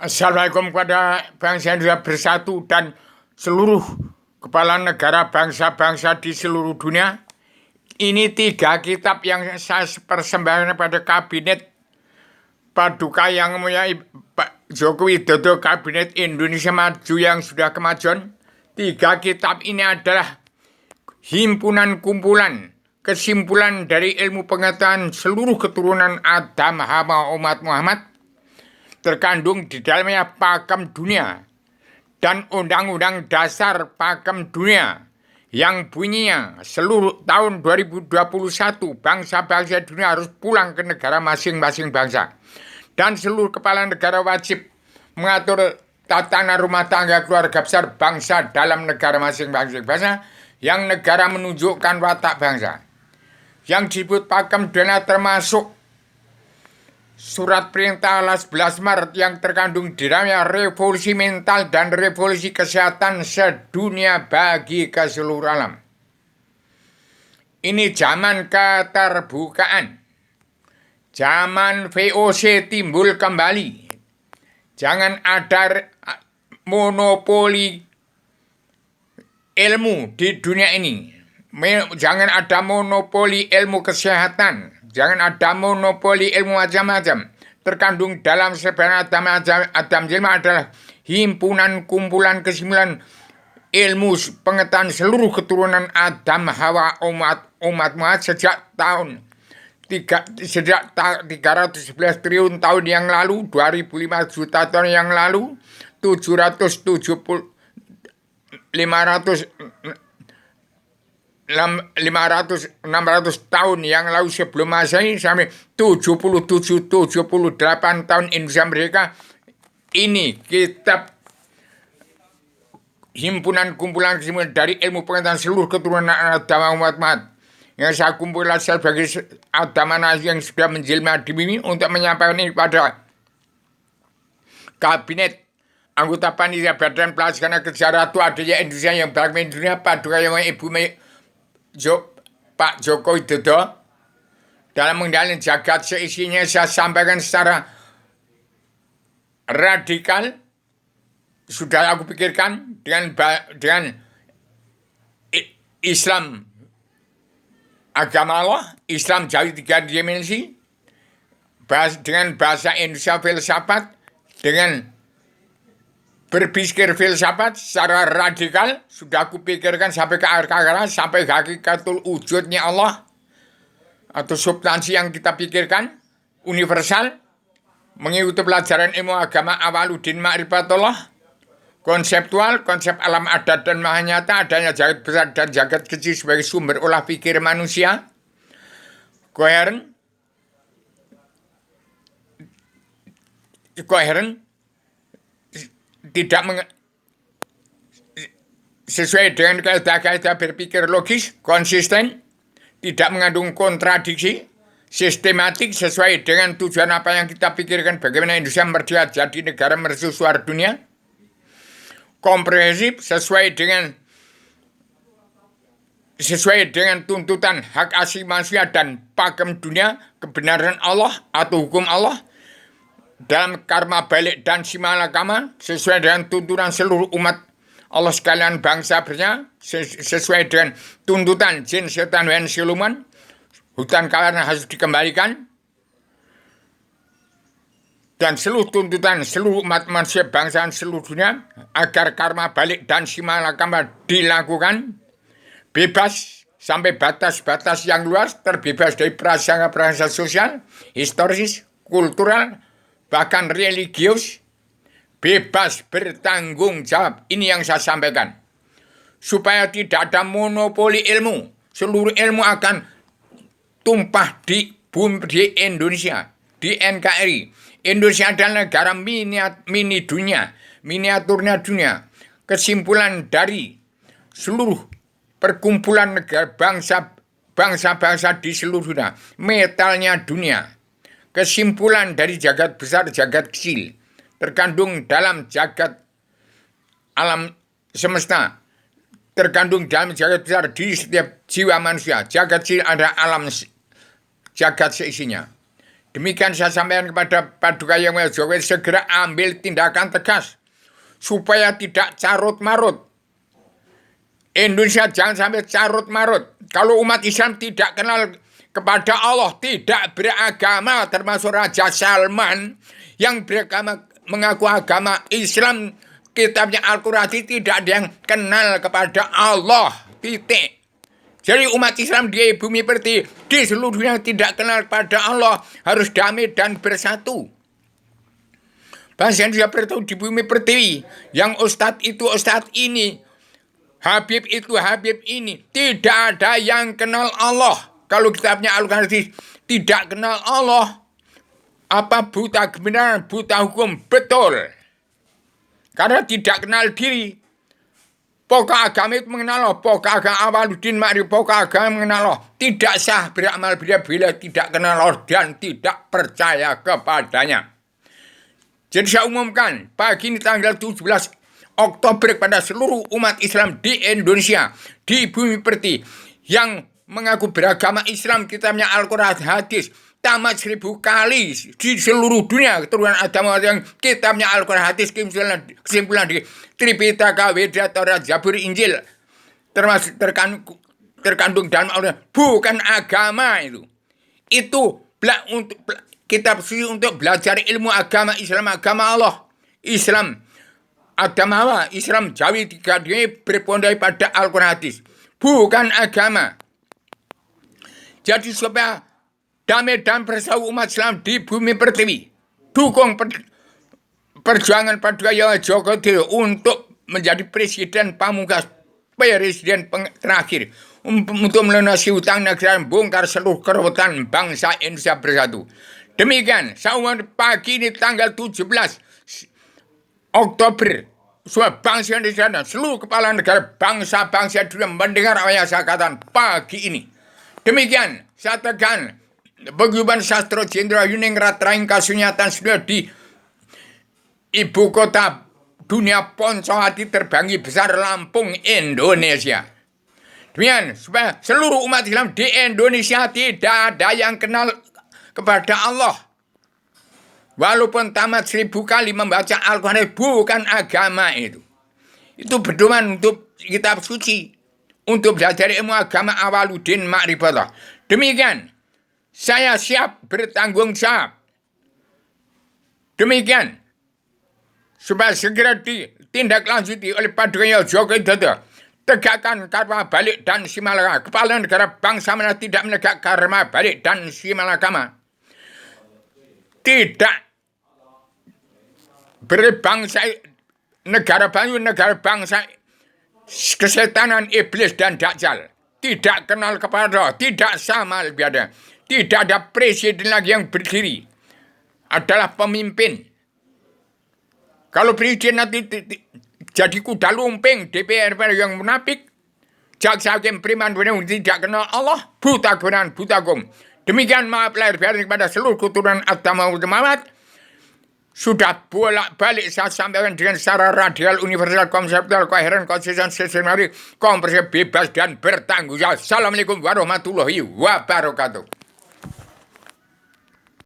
Assalamualaikum kepada bangsa Indonesia bersatu dan seluruh kepala negara bangsa-bangsa di seluruh dunia. Ini 3 kitab yang saya persembahkan pada Kabinet Paduka yang mulia Pak Joko Widodo, Kabinet Indonesia Maju yang sudah kemajuan. 3 kitab ini adalah himpunan kumpulan kesimpulan dari ilmu pengetahuan seluruh keturunan Adam, Hawa, umat Muhammad, terkandung di dalamnya pakem dunia dan undang-undang dasar pakem dunia yang bunyinya seluruh tahun 2021 bangsa-bangsa dunia harus pulang ke negara masing-masing bangsa, dan seluruh kepala negara wajib mengatur tatanan rumah tangga keluarga besar bangsa dalam negara masing-masing bangsa, yang negara menunjukkan watak bangsa. Yang disebut pakem dunia termasuk Surat Perintah 11 Maret yang terkandung di dalamnya revolusi mental dan revolusi kesehatan sedunia bagi keseluruh alam. Ini zaman keterbukaan. Zaman VOC timbul kembali. Jangan ada monopoli ilmu di dunia ini. Jangan ada monopoli ilmu kesehatan. Jangan ada monopoli ilmu macam-macam. Terkandung dalam sebenarnya Adam Jelma adalah himpunan kumpulan kesimpulan ilmu pengetahuan seluruh keturunan Adam, Hawa, umat Muhammad sejak 311 triliun tahun yang lalu, 2005 juta tahun yang lalu, 600 tahun yang lalu sebelum Masehi sampai 78 tahun Indonesia merdeka. Ini kitab himpunan kumpulan kesimpulan dari ilmu pengetahuan seluruh keturunan Adam umat Muhammad yang saya kumpulkan sebagai Adam yang sudah menjelma di bumi untuk menyampaikan ini pada Kabinet anggota panitia Badan Pelaksana Kerja Ratu Adanya Indonesia yang beragam dunia Paduka yang Ibu Pak Joko Widodo. Dalam mengendalikan jagat seisinya saya sampaikan secara radikal. Sudah aku pikirkan dengan Islam agama Allah, Islam jadi 3 dimensi, dengan bahasa Indonesia filsafat, dengan berpikir filsafat secara radikal. Sudah aku pikirkan sampai ke akar-akaran, sampai ke hakikatul wujudnya Allah atau substansi yang kita pikirkan universal, mengikuti pelajaran ilmu agama Awaluddin Ma'rifatullah, konseptual, konsep alam adat dan maha nyata, adanya jagat besar dan jagat kecil sebagai sumber olah pikir manusia, koheren, tidak sesuai dengan kaidah-kaidah berpikir logis, konsisten, tidak mengandung kontradiksi, sistematik, sesuai dengan tujuan apa yang kita pikirkan, bagaimana Indonesia merdeka jadi negara mercusuar dunia, komprehensif, sesuai dengan tuntutan hak asasi manusia dan pakem dunia, kebenaran Allah atau hukum Allah dalam karma balik dan simalakama, sesuai dengan tuntunan seluruh umat Allah sekalian bangsa bersama, sesuai dengan tuntutan jin, setan, dan siluman, hutan kawanan harus dikembalikan, dan seluruh tuntutan seluruh umat manusia bangsa seluruh dunia agar karma balik dan simalakama dilakukan bebas sampai batas-batas yang luas, terbebas dari prasangka-prasangka sosial, historis, kultural, bahkan religius, bebas bertanggung jawab. Ini yang saya sampaikan. Supaya tidak ada monopoli ilmu. Seluruh ilmu akan tumpah di bumi di Indonesia, di NKRI. Indonesia adalah negara mini dunia, miniaturnya dunia. Kesimpulan dari seluruh perkumpulan negara bangsa-bangsa di seluruh dunia. Metalnya dunia. Kesimpulan dari jagat besar, jagat kecil, terkandung dalam jagat alam semesta, terkandung dalam jagat besar di setiap jiwa manusia. Jagat kecil ada alam jagat seisinya. Demikian saya sampaikan kepada Paduka Yang Maha Jokowi, segera ambil tindakan tegas supaya tidak carut marut. Indonesia jangan sampai carut marut. Kalau umat Islam tidak kenal kepada Allah, tidak beragama, termasuk Raja Salman yang beragama, mengaku agama Islam, kitabnya Al-Quran, tidak ada yang kenal kepada Allah, titik. Jadi umat Islam di bumi pertiwi, di seluruh dunia tidak kenal kepada Allah, harus damai dan bersatu. Bangsa Indonesia bertahu di bumi pertiwi, yang ustadz itu ustadz ini, Habib itu Habib ini, tidak ada yang kenal Allah. Kalau kitabnya Al-Quran tidak kenal Allah, apa buta kebenaran, buta hukum, betul. Karena tidak kenal diri. Pokok agama itu mengenal Allah, pokok agama Awaluddin Ma'rif, pokok agama mengenal Allah. Tidak sah beramal bila tidak kenal Allah dan tidak percaya kepadanya. Jadi saya umumkan, pagi ini tanggal 17 Oktober pada seluruh umat Islam di Indonesia, di bumi pertiwi, yang mengaku beragama Islam, kitabnya Al-Quran, hadis, tamat 1000 kali di seluruh dunia, keturunan Adam yang kitabnya Al-Quran, hadis, kesimpulan di Tripitaka, Weda, Taurat, Zabur, Injil, termasuk terkandung dalam Al-Quran, bukan agama itu. Itu untuk kitab suci untuk belajar ilmu agama Islam, agama Allah, Islam. Agama apa? Islam Jawi tiga dia berpondai pada Al-Quran hadis. Bukan agama. Jadi supaya damai dan bersatu umat Islam di bumi pertiwi. Dukung perjuangan Paduka Yang Maha Jokowi untuk menjadi presiden pamungkas, presiden terakhir. Untuk melunasi hutang negara, bongkar seluruh keruwetan bangsa Indonesia bersatu. Demikian, saya pagi ini tanggal 17 Oktober, semua bangsa Indonesia dan seluruh kepala negara bangsa-bangsa dunia mendengar apa yang saya katakan pagi ini. Demikian, saya tekan Paguyuban Sastro Jenderal Yuningrat Raing Kasunyatan sudah di ibu kota dunia Poncowati terbangi besar Lampung, Indonesia. Demikian, supaya seluruh umat Islam di Indonesia tidak ada yang kenal kepada Allah. Walaupun tamat 1000 kali membaca Al-Quran, bukan agama itu. Itu pedoman untuk kitab suci. Untuk belajar ilmu agama Awaluddin Ma'rifatullah. Demikian, saya siap bertanggung jawab. Demikian, supaya segera ditindaklanjuti oleh Paduka Yang Maha Jokowi Dodo. Tegakkan karma balik dan simalakama. Kepala negara bangsa mana tidak menegak karma balik dan simalakama. Tidak berbangsa negara bangsa kesetanan iblis dan dajjal. Tidak kenal kepada, tidak sama lebih ada. Tidak ada presiden lagi yang berdiri. Adalah pemimpin. Kalau presiden nanti jadi kuda lumping, DPR yang munafik, jaksa hakim priman tidak kenal Allah, buta kebenaran, buta hukum. Demikian maaf lahir batin kepada seluruh keturunan Adam Muhammad. Sudah bolak-balik saya sampaikan dengan secara radial, universal, konseptual, koheren, konsisten, sistematik, komprehensif, bebas, dan bertanggung jawab. Assalamualaikum warahmatullahi wabarakatuh.